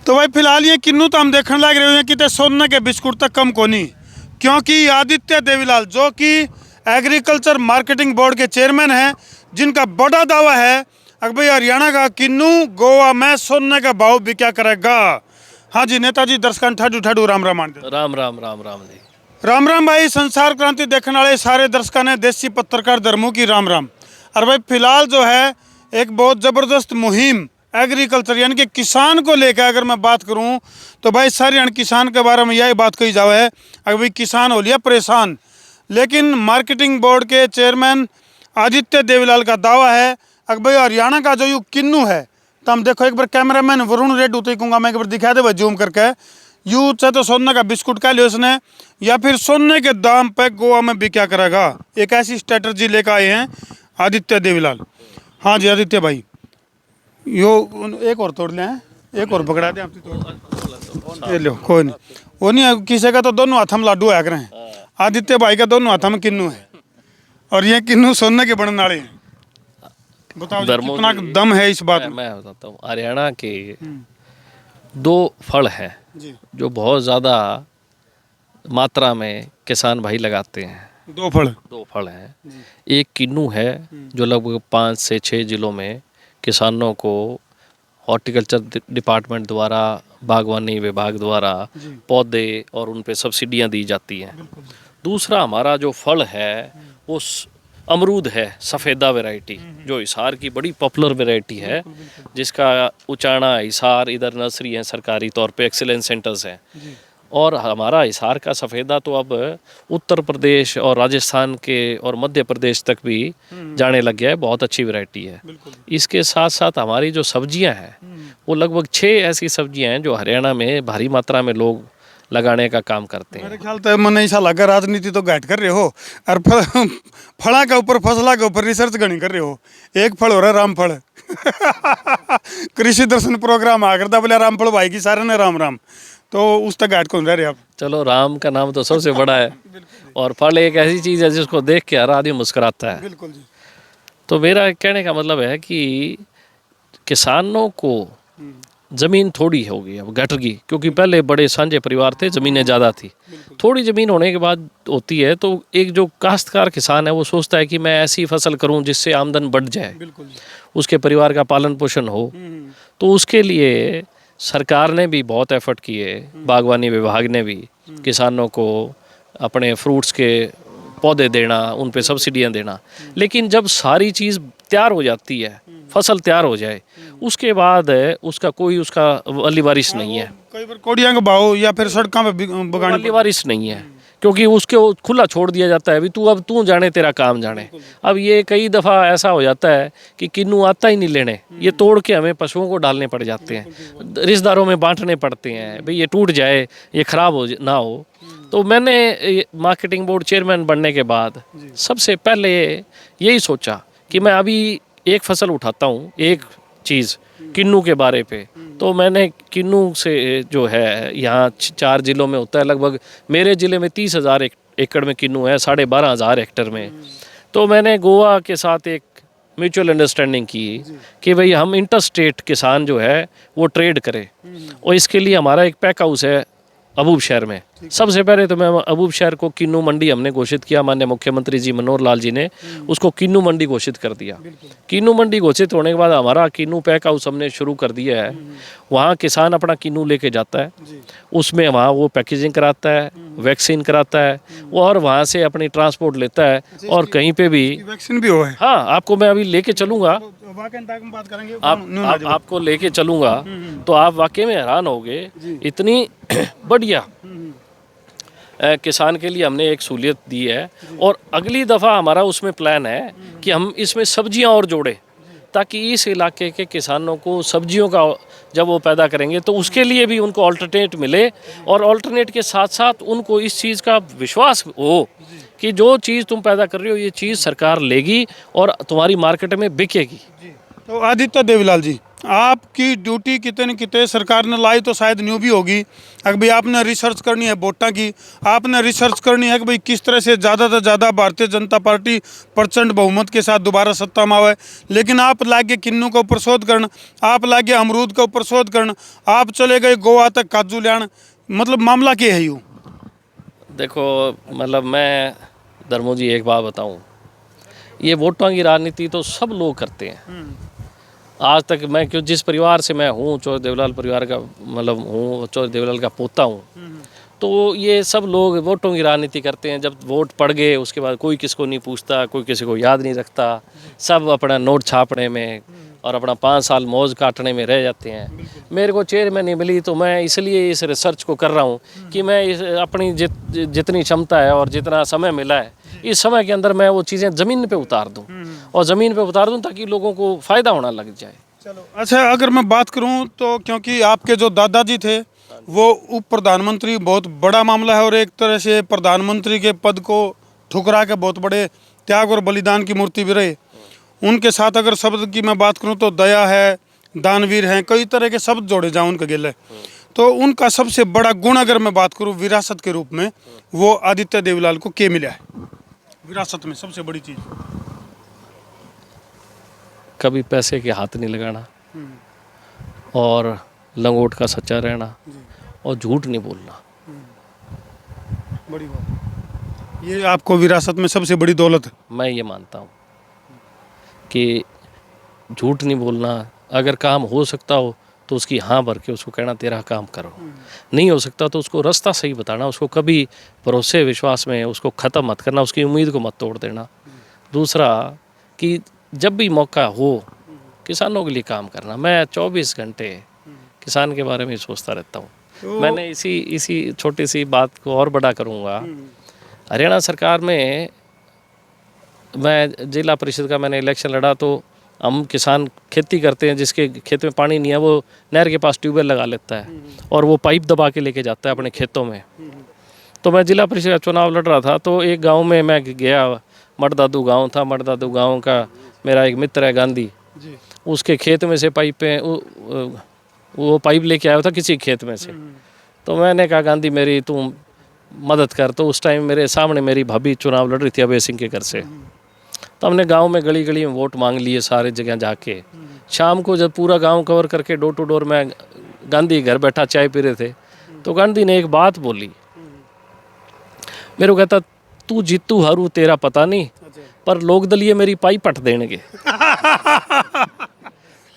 तो भाई फिलहाल ये किन्नू तो हम देखने लग रहे हैं कि सोने के बिस्कुट तक कम कोनी, क्योंकि आदित्य देवीलाल जो कि एग्रीकल्चर मार्केटिंग बोर्ड के चेयरमैन हैं, जिनका बड़ा दावा है कि भाई हरियाणा का किन्नू गोवा में सोने का भाव भी क्या करेगा। हाँ जी नेताजी दर्शकों ठाडू ठाडू राम राम राम राम राम राम जी राम राम भाई। संसार क्रांति देखने वाले सारे दर्शकों ने देसी पत्रकार धर्मों की राम राम। और भाई फिलहाल जो है एक बहुत ज़बरदस्त मुहिम एग्रीकल्चर यानी कि किसान को लेकर अगर मैं बात करूं तो भाई सारे किसान के बारे में यही बात कही जावे है अगर भाई किसान हो लिया परेशान। लेकिन मार्केटिंग बोर्ड के चेयरमैन आदित्य देवीलाल का दावा है अगर भाई हरियाणा का जो यू किन्नू है, तो हम देखो एक बार कैमरामैन वरुण रेड्डी उतरी कहूँगा मैं एक बार दिखा दे भाई जूम करके, यू चाहे तो सोने का बिस्कुट का लिया उसने या फिर सोने के दाम पे गोवा में भी क्या करेगा। एक ऐसी स्ट्रेटजी लेकर आए हैं आदित्य देवीलाल। हाँ जी आदित्य भाई यो एक और तोड़ लें, एक और पकड़ा दें आप ये लो कोई नहीं वो नहीं किसी का तो दोनों हाथ हम लाडू आया करें, आदित्य भाई का दोनों हाथ में किन्नू है और ये किन्नू सोने के बनने वाले हैं। बताओ कितना दम है इस बात में। मैं बताता हूँ हरियाणा के दो फल हैं जो बहुत ज़्यादा मात्रा में किसान भाई लगाते हैं। दो फल हैं। एक किन्नू है जो लगभग 5 से 6 जिलों में किसानों को हॉर्टिकल्चर डिपार्टमेंट द्वारा बागवानी विभाग द्वारा पौधे और उन पे सब्सिडियां दी जाती हैं। दूसरा हमारा जो फल है वो अमरूद है, सफ़ेदा वैरायटी जो हिसार की बड़ी पॉपुलर वैरायटी है, जिसका उचाना हिसार इधर नर्सरी है सरकारी तौर पे एक्सीलेंस सेंटर्स हैं। और हमारा हिसार का सफ़ेदा तो अब उत्तर प्रदेश और राजस्थान के और मध्य प्रदेश तक भी जाने लग गया है, बहुत अच्छी वैरायटी है। इसके साथ साथ हमारी जो सब्जियां हैं वो लगभग 6 ऐसी सब्जियां हैं जो हरियाणा में भारी मात्रा में लोग लगाने का काम करते हैं। मेरे ख्याल तो मन ऐसा लगा राजनीति तो घाट कर रहे हो और फला के ऊपर फसला के ऊपर रिसर्च गणी कर रहे हो। एक फल हो रहा है रामफल कृषि दर्शन प्रोग्राम आ करता बोले रामफल भाई की सारे ने राम राम, तो उस तक घाट कौन रह रहे आप। चलो राम का नाम तो सबसे बड़ा है और फल एक ऐसी चीज़ है जिसको देख के हर आदमी मुस्कुराता है। बिल्कुल जी। तो मेरा कहने का मतलब है कि किसानों को ज़मीन थोड़ी होगी अब घट गई, क्योंकि पहले बड़े साझे परिवार थे, ज़मीनें ज़्यादा थी। थोड़ी ज़मीन होने के बाद होती है तो एक जो काश्तकार किसान है वो सोचता है कि मैं ऐसी फसल करूं जिससे आमदन बढ़ जाए, उसके परिवार का पालन पोषण हो। तो उसके लिए सरकार ने भी बहुत एफर्ट किए, बागवानी विभाग ने भी किसानों को अपने फ्रूट्स के पौधे देना, उन पे सब्सिडियां देना। लेकिन जब सारी चीज़ तैयार हो जाती है, फसल तैयार हो जाए, उसके बाद उसका कोई उसका वाली वारिस नहीं है। कई बार कोड़ियाँ का भाव या फिर सड़कों पे वाली वारिस नहीं है, क्योंकि उसके खुला छोड़ दिया जाता है, अब तू जाने तेरा काम जाने। अब ये कई दफ़ा ऐसा हो जाता है कि किन्नू आता ही नहीं लेने, ये तोड़ के हमें पशुओं को डालने पड़ जाते हैं, रिश्तेदारों में बांटने पड़ते हैं, भाई ये टूट जाए, ये ख़राब हो ना हो। तो मैंने मार्केटिंग बोर्ड चेयरमैन बनने के बाद सबसे पहले यही सोचा कि मैं अभी एक फसल उठाता हूँ, एक चीज़ किन्नू के बारे पे। तो मैंने किन्नू से जो है यहाँ 4 जिलों में होता है, लगभग मेरे ज़िले में 30,000 एकड़ में किन्नू है, 12,500 हेक्टेयर में। तो मैंने गोवा के साथ एक म्यूचुअल अंडरस्टैंडिंग की कि भाई हम इंटर स्टेट किसान जो है वो ट्रेड करें, और इसके लिए हमारा एक पैक हाउस है अबूब शहर में। सबसे पहले तो मैं अबूब शहर को किन्नू मंडी हमने घोषित किया, माननीय मुख्यमंत्री जी मनोहर लाल जी ने उसको किन्नू मंडी घोषित कर दिया। किन्नू मंडी घोषित होने के बाद हमारा किन्नू पैक हाउस हमने शुरू कर दिया है। वहाँ किसान अपना किन्नू लेके जाता है, उसमें वहाँ वो पैकेजिंग कराता है, वैक्सीन कराता है, और वहाँ से अपनी ट्रांसपोर्ट लेता है। और कहीं पे भी वैक्सीन भी हो है। हाँ, आपको मैं अभी लेके चलूँगा, बात आपको लेके चलूँगा तो आप वाकई में हैरान होगे, इतनी बढ़िया किसान के लिए हमने एक सहूलियत दी है। और अगली दफ़ा हमारा उसमें प्लान है कि हम इसमें सब्जियां और जोड़ें, ताकि इस इलाके के किसानों को सब्जियों का जब वो पैदा करेंगे तो उसके लिए भी उनको अल्टरनेट मिले, और अल्टरनेट के साथ साथ उनको इस चीज़ का विश्वास हो कि जो चीज़ तुम पैदा कर रहे हो ये चीज़ सरकार लेगी और तुम्हारी मार्केट में बिकेगी। तो आदित्य देवीलाल जी आपकी ड्यूटी कितने न कितने सरकार ने लाई तो शायद न्यू भी होगी। अगर भाई आपने रिसर्च करनी है वोटा की, आपने रिसर्च करनी है कि भाई किस तरह से ज़्यादा से ज़्यादा भारतीय जनता पार्टी प्रचंड बहुमत के साथ दोबारा सत्ता में आवे। लेकिन आप लागे किन्नू के ऊपर शोध करना, आप लागे अमरूद के ऊपर शोध करना, आप चले गए गोवा तक काजू लियान, मतलब मामला क्या है यूँ? देखो मतलब मैं धर्मो जी एक बात बताऊं, ये वोटों की राजनीति तो सब लोग करते हैं। आज तक मैं क्यों जिस परिवार से मैं हूँ, चौधरी देवलाल परिवार का मतलब हूँ, चौधरी देवलाल का पोता हूँ, तो ये सब लोग वोटों की राजनीति करते हैं। जब वोट पड़ गए उसके बाद कोई किसको नहीं पूछता, कोई किसी को याद नहीं रखता, सब अपना नोट छापने में और अपना 5 साल मौज काटने में रह जाते हैं। मेरे को चेयरमैन नहीं मिली तो मैं इसलिए इस रिसर्च को कर रहा हूँ कि मैं अपनी जितनी क्षमता है और जितना समय मिला है, इस समय के अंदर मैं वो चीज़ें ज़मीन पे उतार दूँ और ज़मीन पे उतार दूँ ताकि लोगों को फ़ायदा होना लग जाए। चलो अच्छा, अगर मैं बात करूं तो क्योंकि आपके जो दादाजी थे वो उप प्रधानमंत्री, बहुत बड़ा मामला है और एक तरह से प्रधानमंत्री के पद को ठुकरा के बहुत बड़े त्याग और बलिदान की मूर्ति भी रहे। उनके साथ अगर शब्द की मैं बात करूं तो दया है, दानवीर हैं, कई तरह के शब्द जोड़े जाऊं उनके गिले। तो उनका सबसे बड़ा गुण अगर मैं बात करूं विरासत के रूप में, वो आदित्य देवलाल को क्या मिला है विरासत में सबसे बड़ी चीज़? कभी पैसे के हाथ नहीं लगाना और लंगोट का सच्चा रहना और झूठ नहीं बोलना। बड़ी बात, ये आपको विरासत में सबसे बड़ी दौलत है। मैं ये मानता हूँ कि झूठ नहीं बोलना, अगर काम हो सकता हो तो उसकी हाँ भर के उसको कहना तेरा काम करो, नहीं हो सकता तो उसको रास्ता सही बताना, उसको कभी भरोसे विश्वास में उसको ख़त्म मत करना, उसकी उम्मीद को मत तोड़ देना। दूसरा कि जब भी मौका हो किसानों के लिए काम करना। मैं 24 घंटे किसान के बारे में सोचता रहता हूँ। मैंने इसी छोटी सी बात को और बड़ा करूँगा। हरियाणा सरकार में मैं जिला परिषद का मैंने इलेक्शन लड़ा, तो हम किसान खेती करते हैं, जिसके खेत में पानी नहीं है वो नहर के पास ट्यूबवेल लगा लेता है और वो पाइप दबा के लेके जाता है अपने खेतों में। तो मैं जिला परिषद का चुनाव लड़ रहा था, तो एक गांव में मैं गया, मडदादू गांव था, मडदादू गांव का मेरा एक मित्र है गांधी, उसके खेत में से वो पाइप लेके आया था किसी खेत में से। तो मैंने कहा गांधी मेरी तू मदद कर। तो उस टाइम मेरे सामने मेरी भाभी चुनाव लड़ रही थी अभय सिंह के घर से। तो हमने गांव में गली गली में वोट मांग लिए सारे जगह जाके। शाम को जब पूरा गांव कवर करके डोर टू डोर में गांधी घर बैठा चाय पी रहे थे, तो गांधी ने एक बात बोली, मेरे को कहता तू जीतू हारू तेरा पता नहीं, पर लोग दलिए मेरी पाई पट देंगे।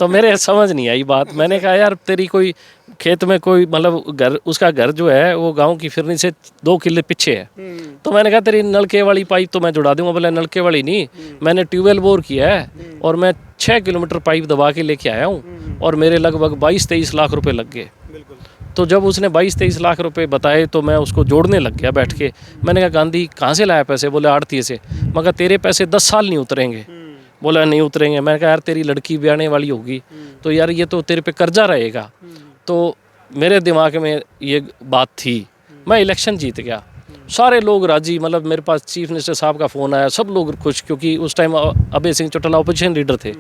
तो मेरे समझ नहीं आई बात। मैंने कहा यार तेरी कोई खेत में कोई मतलब घर, उसका घर जो है वो गांव की फिरनी से 2 किले पीछे है। तो मैंने कहा तेरी नलके वाली पाइप तो मैं जुड़ा दूंगा। बोले नलके वाली नहीं, मैंने ट्यूबवेल बोर किया है और मैं 6 किलोमीटर पाइप दबा के लेके आया हूँ और मेरे लगभग 22-23 लाख रुपए लग गए। तो जब उसने 22-23 लाख रुपए बताए तो मैं उसको जोड़ने लग गया बैठ के। मैंने कहा गांधी कहाँ से लाया पैसे? बोले आड़ती से। मैं कहा तेरे पैसे 10 साल नहीं उतरेंगे। बोला नहीं उतरेंगे। मैंने कहा यार तेरी लड़की ब्याहने वाली होगी तो यार ये तो तेरे पे कर्जा रहेगा। तो मेरे दिमाग में ये बात थी। मैं इलेक्शन जीत गया, सारे लोग राजी, मतलब मेरे पास चीफ मिनिस्टर साहब का फ़ोन आया, सब लोग खुश, क्योंकि उस time Abhay Singh Chautala opposition leader थे।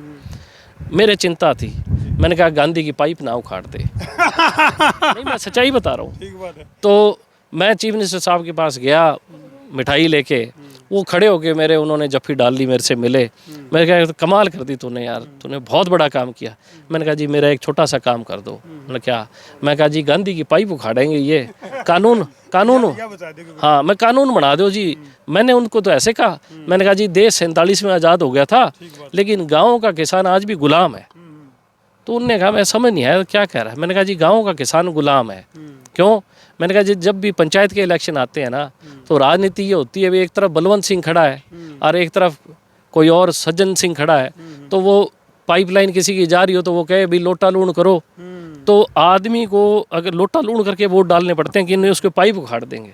मेरे चिंता थी, मैंने कहा गांधी की पाइप ना उखाड़ दे। नहीं मैं सच्चाई बता रहा हूँ। तो मैं चीफ मिनिस्टर साहब के पास गया मिठाई लेके, वो खड़े होके मेरे उन्होंने जफ्फी डाल ली, मेरे से मिले। मैंने कहा कमाल कर दी तूने यार, तूने बहुत बड़ा काम किया। मैंने कहा जी मेरा एक छोटा सा काम कर दो। मैंने क्या? मैं कहा जी गांधी की पाइप उखाड़ेंगे, ये कानून हाँ मैं कानून बना दो जी। मैंने उनको तो ऐसे कहा, मैंने कहा जी देश 47 में आज़ाद हो गया था लेकिन गाँव का किसान आज भी गुलाम है। तो उनने कहा मैं समझ नहीं आया क्या कह रहा है। मैंने कहा जी गाँव का किसान गुलाम है। क्यों? मैंने कहा जी जब भी पंचायत के इलेक्शन आते हैं ना तो राजनीति ये होती है, एक तरफ बलवंत सिंह खड़ा है और एक तरफ कोई और सज्जन सिंह खड़ा है। तो वो पाइपलाइन किसी की जा रही हो तो वो कहे भी लोटा लूण करो, तो आदमी को अगर लोटा लूण करके वोट डालने पड़ते हैं कि नहीं उसके पाइप उखाड़ देंगे।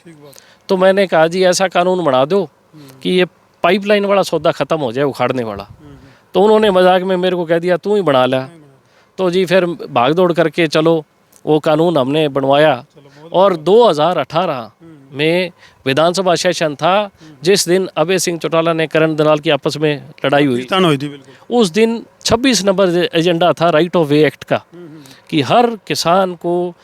तो मैंने कहा जी ऐसा कानून बना दो कि ये पाइपलाइन वाला सौदा ख़त्म हो जाए, उखाड़ने वाला। तो उन्होंने मजाक में मेरे को कह दिया तू ही बना ला। तो जी फिर भाग दौड़ करके चलो वो कानून हमने बनवाया। और 2018 में विधानसभा सेशन था, जिस दिन अभय सिंह चौटाला ने करण दलाल की आपस में लड़ाई हुई, तान हुई थी बिल्कुल। उस दिन 26 नंबर एजेंडा था राइट ऑफ वे एक्ट का, कि हर किसान को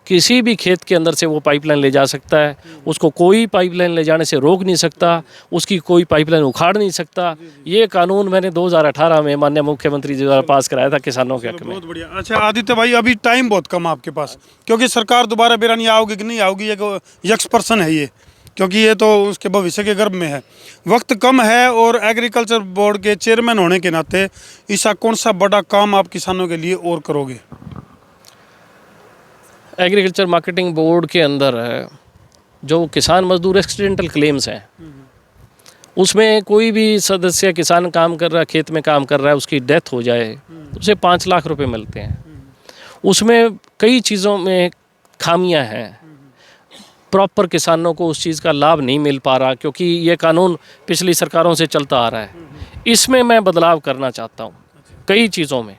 किसी भी खेत के अंदर से वो पाइपलाइन ले जा सकता है, उसको कोई पाइपलाइन ले जाने से रोक नहीं सकता, उसकी कोई पाइपलाइन उखाड़ नहीं सकता। ये कानून मैंने 2018 में माननीय मुख्यमंत्री जी द्वारा पास कराया था किसानों के हक में। बहुत बढ़िया। अच्छा आदित्य भाई, अभी टाइम बहुत कम है आपके पास, क्योंकि सरकार दोबारा बिरानी आओगी कि नहीं आओगी, ये यक्स पर्सन है ये, क्योंकि ये तो उसके भविष्य के गर्भ में है। वक्त कम है और एग्रीकल्चर बोर्ड के चेयरमैन होने के नाते ऐसा कौन सा बड़ा काम आप किसानों के लिए और करोगे? एग्रीकल्चर मार्केटिंग बोर्ड के अंदर जो किसान मजदूर एक्सीडेंटल क्लेम्स हैं, उसमें कोई भी सदस्य किसान काम कर रहा है, खेत में काम कर रहा है, उसकी डेथ हो जाए तो उसे 5 लाख रुपए मिलते हैं। उसमें कई चीज़ों में खामियां हैं, प्रॉपर किसानों को उस चीज़ का लाभ नहीं मिल पा रहा, क्योंकि ये कानून पिछली सरकारों से चलता आ रहा है। इसमें मैं बदलाव करना चाहता हूँ कई चीज़ों में,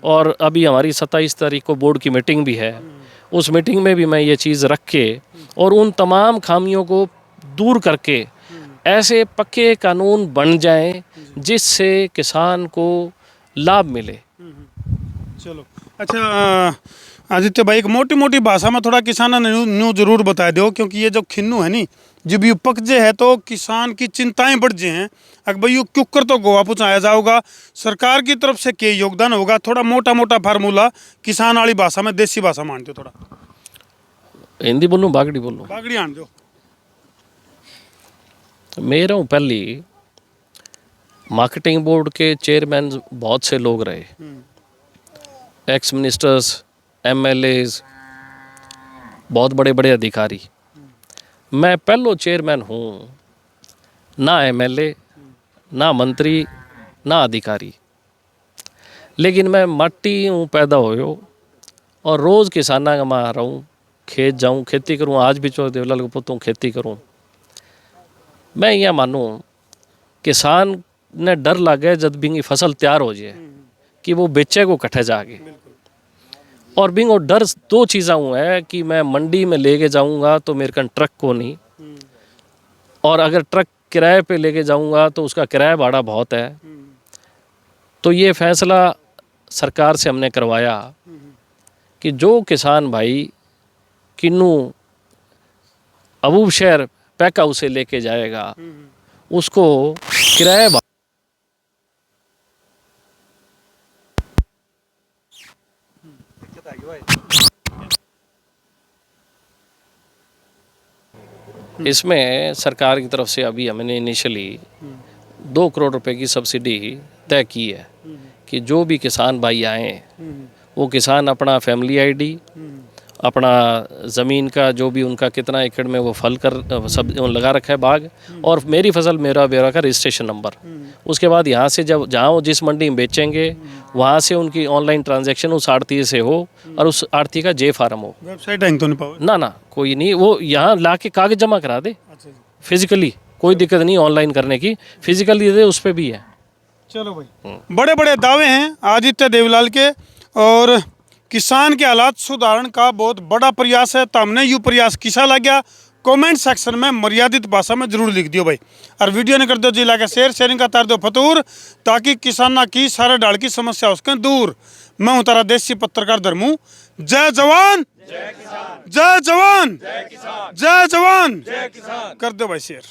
और अभी हमारी 27 तारीख को बोर्ड की मीटिंग भी है। उस मीटिंग में भी मैं ये चीज़ रख के और उन तमाम खामियों को दूर करके ऐसे पक्के कानून बन जाएं जिससे किसान को लाभ मिले। चलो अच्छा आदित्य भाई, एक मोटी मोटी भाषा में थोड़ा किसाना न्यू जरूर बता दो, क्योंकि ये जो खिन्नू है नी, जब यू पक जे है तो किसान की चिंताएं बढ़ जे हैं। अगर भाई यू क्यों कर तो गोवा पहुँचाया जाओगा, सरकार की तरफ से क्या योगदान होगा, थोड़ा मोटा मोटा फार्मूला किसान वाली भाषा में, देसी भाषा मान दो। थोड़ा हिंदी बोलूँ बागड़ी बोलूँ? बागड़ी आन दो। मेरा पहली मार्केटिंग बोर्ड के चेयरमैन बहुत से लोग रहे, एक्स मिनिस्टर्स, एमएलएज, बहुत बड़े बड़े अधिकारी। मैं पहलो चेयरमैन हूँ, ना एमएलए, ना मंत्री, ना अधिकारी, लेकिन मैं मट्टी हूँ पैदा होयो और रोज़ किसाना का मां रहा हूँ, खेत जाऊँ, खेती करूँ। आज भी चो देवलाल को पुतों खेती करूँ। मैं यह मानूँ किसान ने डर लगे जब बिंगी फसल तैयार हो जाए कि वो बेचे को कट्ठे जाके, और बिंगो डर 2 चीज़ा हुआ है कि मैं मंडी में लेके जाऊंगा तो मेरे कन ट्रक को नहीं, और अगर ट्रक किराए पे लेके जाऊंगा तो उसका किराया भाड़ा बहुत है। तो ये फैसला सरकार से हमने करवाया कि जो किसान भाई किन्नू अबूब शहर पैक हाउस से लेके जाएगा उसको किराया इसमें सरकार की तरफ से अभी हमने इनिशियली 2 करोड़ रुपए की सब्सिडी तय की है कि जो भी किसान भाई आए वो किसान अपना फैमिली आईडी, अपना ज़मीन का जो भी उनका कितना एकड़ में वो फल कर सब लगा रखा है बाग, और मेरी फसल मेरा ब्यौरा का रजिस्ट्रेशन नंबर। उसके बाद यहाँ से जब जहाँ वो जिस मंडी में बेचेंगे वहाँ से उनकी ऑनलाइन ट्रांजैक्शन उस आड़ती से हो और उस आड़ती का जे फार्म हो। वेबसाइट हैंग तो नहीं पाओ? ना कोई नहीं, वो यहाँ ला के कागज जमा करा दे। फिजिकली कोई दिक्कत नहीं ऑनलाइन करने की, फिजिकली दे उस पर भी है। चलो भाई, बड़े बड़े दावे हैं आदित्य देवलाल के, और किसान के हालात सुधारण का बहुत बड़ा प्रयास है। तो हमने यू प्रयास किसा लग गया, कमेंट सेक्शन में मर्यादित भाषा में जरूर लिख दियो भाई, और वीडियो ने कर दो जिला का शेयरिंग का तार दो फतूर, ताकि किसाना की सारे डाल की समस्या उसके दूर। मैं हूँ तारा देसी पत्रकार धर्मू। जय जवान, जय किसान, जय जवान, जय किसान, जय जवान, जय किसान। कर दो भाई शेयर।